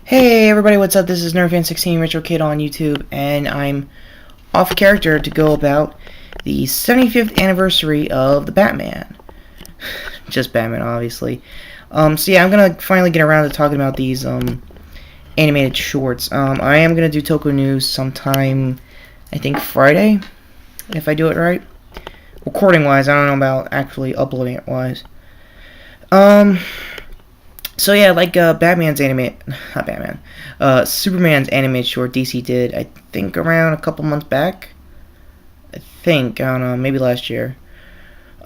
Hey everybody, what's up? This is NerdFan16 Retro Kid on YouTube, and I'm off character to go about the 75th anniversary of the Batman. Just Batman, obviously. So yeah, I'm gonna finally get around to talking about these animated shorts. I am gonna do Toko News sometime, I think Friday, if I do it right. Recording wise, I don't know about actually uploading it wise. So yeah, like Superman's animated short DC did, I think around a couple months back. I don't know, maybe last year.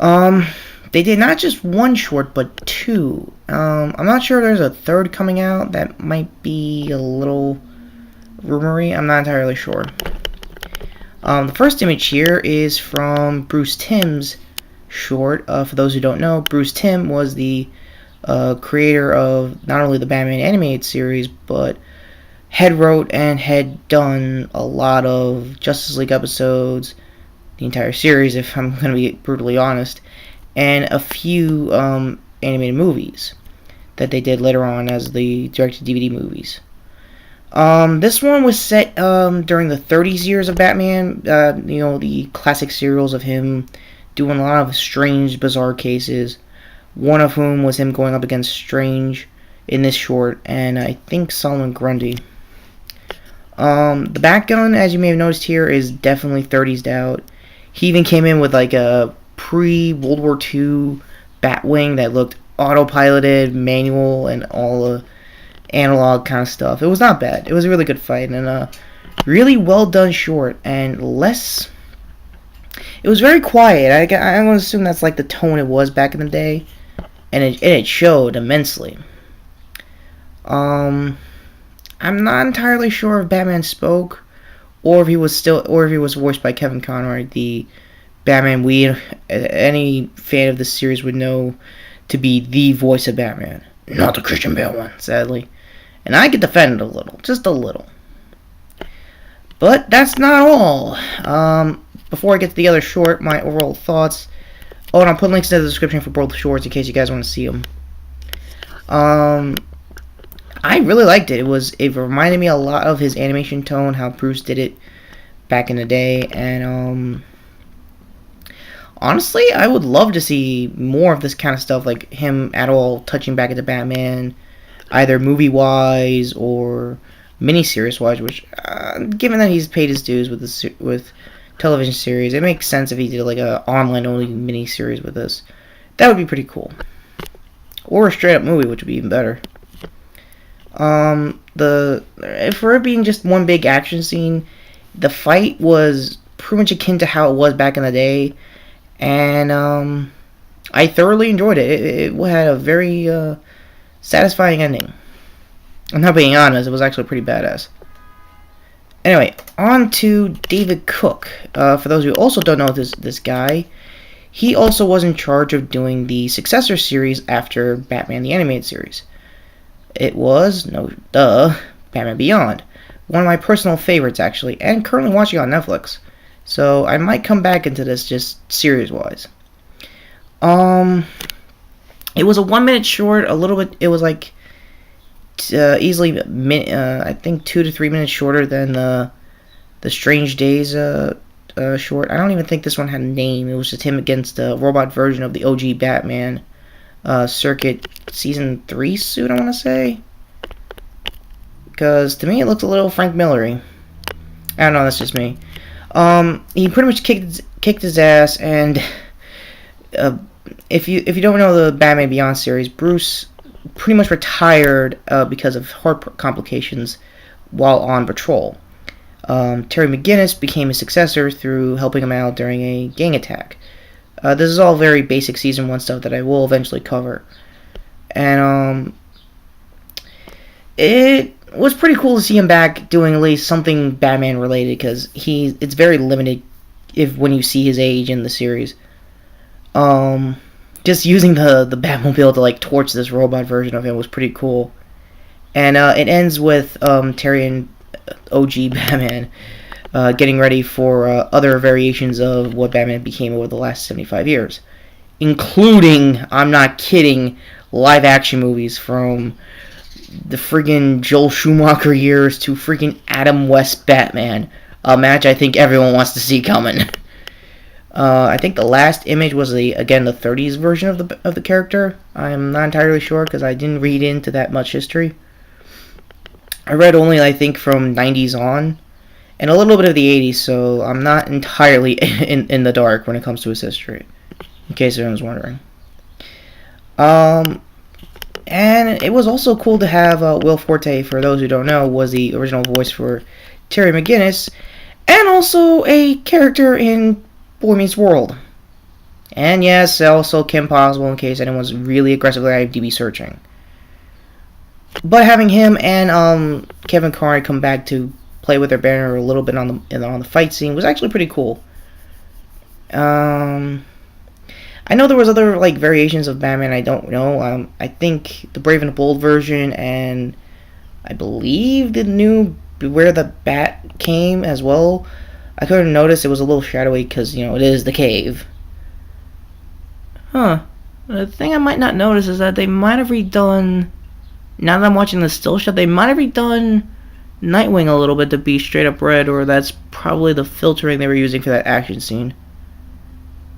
They did not just one short, but two. I'm not sure there's a third coming out. That might be a little rumory. I'm not entirely sure. The first image here is from Bruce Timm's short. For those who don't know, Bruce Timm was the creator of not only the Batman animated series, but had wrote and had done a lot of Justice League episodes, the entire series, if I'm going to be brutally honest, and a few animated movies that they did later on as the direct-to-DVD movies. This one was set during the 30s years of Batman, the classic serials of him doing a lot of strange, bizarre cases. One of whom was him going up against Strange in this short, and I think Solomon Grundy. The Batgun, as you may have noticed here, is definitely 30s out. He even came in with like a pre-World War II Batwing that looked autopiloted, manual, and all the analog kind of stuff. It was not bad. It was a really good fight, and a really well done short, and less... It was very quiet. I'm going to assume that's like the tone it was back in the day. And it showed immensely. I'm not entirely sure if Batman spoke, or if he was voiced by Kevin Conroy, the Batman any fan of this series would know to be the voice of Batman, not the Christian Bale one, sadly. And I could defend it a little, just a little. But that's not all. Before I get to the other short, my overall thoughts. Oh, and I'll put links in the description for both shorts in case you guys want to see them. I really liked it. It reminded me a lot of his animation tone, how Bruce did it back in the day, and honestly, I would love to see more of this kind of stuff, like him at all touching back into Batman, either movie-wise or miniseries-wise. Which, given that he's paid his dues with television series, it makes sense if he did like a online only mini series with this. That would be pretty cool. Or a straight up movie, which would be even better. For it being just one big action scene, the fight was pretty much akin to how it was back in the day, and I thoroughly enjoyed it. It had a very satisfying ending. I'm not being honest, it was actually pretty badass. Anyway, on to David Cook. For those who also don't know this guy, he also was in charge of doing the successor series after Batman the Animated Series. It was, Batman Beyond. One of my personal favorites, actually, and currently watching on Netflix. So I might come back into this just series-wise. It was a 1 minute short, it was like... easily, I think 2 to 3 minutes shorter than the Strange Days short. I don't even think this one had a name. It was just him against a robot version of the OG Batman Circuit Season 3 suit, I want to say. Because to me it looks a little Frank Millery. I don't know, that's just me. He pretty much kicked his ass, and if you don't know the Batman Beyond series, Bruce pretty much retired because of heart complications while on patrol. Terry McGinnis became his successor through helping him out during a gang attack. This is all very basic Season 1 stuff that I will eventually cover. And it was pretty cool to see him back doing at least something Batman related, because it's very limited when you see his age in the series. Just using the Batmobile to like torch this robot version of him was pretty cool. And it ends with Terry and OG Batman getting ready for other variations of what Batman became over the last 75 years. Including, I'm not kidding, live action movies from the friggin' Joel Schumacher years to freaking Adam West Batman. A match I think everyone wants to see coming. I think the last image was the 30s version of the character. I'm not entirely sure because I didn't read into that much history. I read only I think from 90s on, and a little bit of the 80s, so I'm not entirely in the dark when it comes to his history. In case anyone's wondering. And it was also cool to have Will Forte, for those who don't know, was the original voice for Terry McGinnis, and also a character in Boy Meets World. And yes, also Kim Possible, in case anyone's really aggressively IMDb searching. But having him and Kevin Conroy come back to play with their banner a little bit on the fight scene was actually pretty cool. I know there was other like variations of Batman. I don't know. I think the Brave and the Bold version, and I believe the new Beware the Bat came as well. I couldn't notice it was a little shadowy because it is the cave. Huh. The thing I might not notice is that they might have redone. Now that I'm watching the still shot, they might have redone Nightwing a little bit to be straight up red, or that's probably the filtering they were using for that action scene.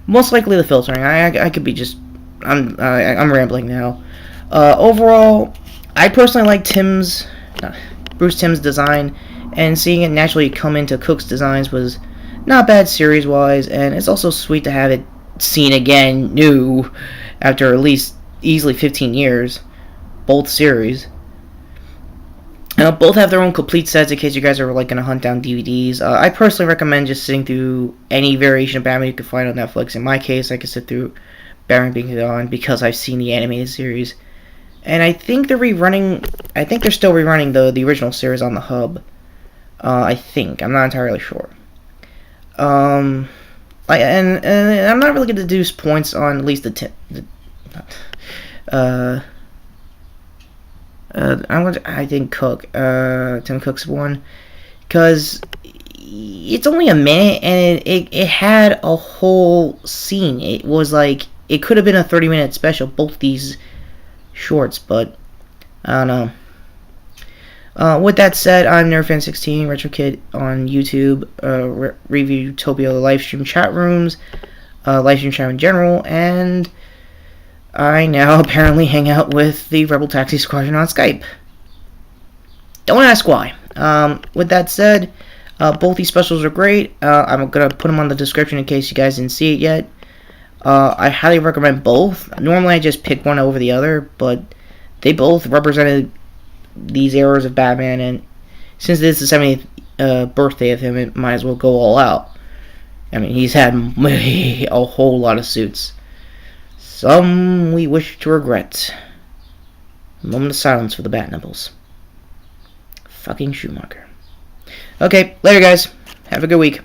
Most likely the filtering. I could be just. I'm rambling now. Overall, I personally like Bruce Timm's design, and seeing it naturally come into Cook's designs was not bad series-wise, and it's also sweet to have it seen again, new, after at least easily 15 years. Both series. Both have their own complete sets in case you guys are like gonna hunt down DVDs. I personally recommend just sitting through any variation of Batman you can find on Netflix. In my case, I could sit through Batman Begins because I've seen the animated series, and I think they're rerunning. I think they're still rerunning the original series on the hub. I think I'm not entirely sure. And I'm not really gonna deduce points on at least I think Tim Cook's one, because it's only a minute and it had a whole scene. It was like it could have been a 30-minute special, both these shorts, but I don't know. With that said, I'm NerdFan16 Retro Kid on YouTube. Review Utopia live stream chat rooms, live stream chat in general, and I now apparently hang out with the Rebel Taxi Squadron on Skype. Don't ask why. With that said, both these specials are great. I'm going to put them on the description in case you guys didn't see it yet. I highly recommend both. Normally I just pick one over the other, but they both represented these eras of Batman, and since this is the 70th birthday of him, it might as well go all out. I mean, he's had a whole lot of suits. Some we wish to regret. A moment of silence for the Bat Nipples. Fucking Schumacher. Okay, later guys. Have a good week.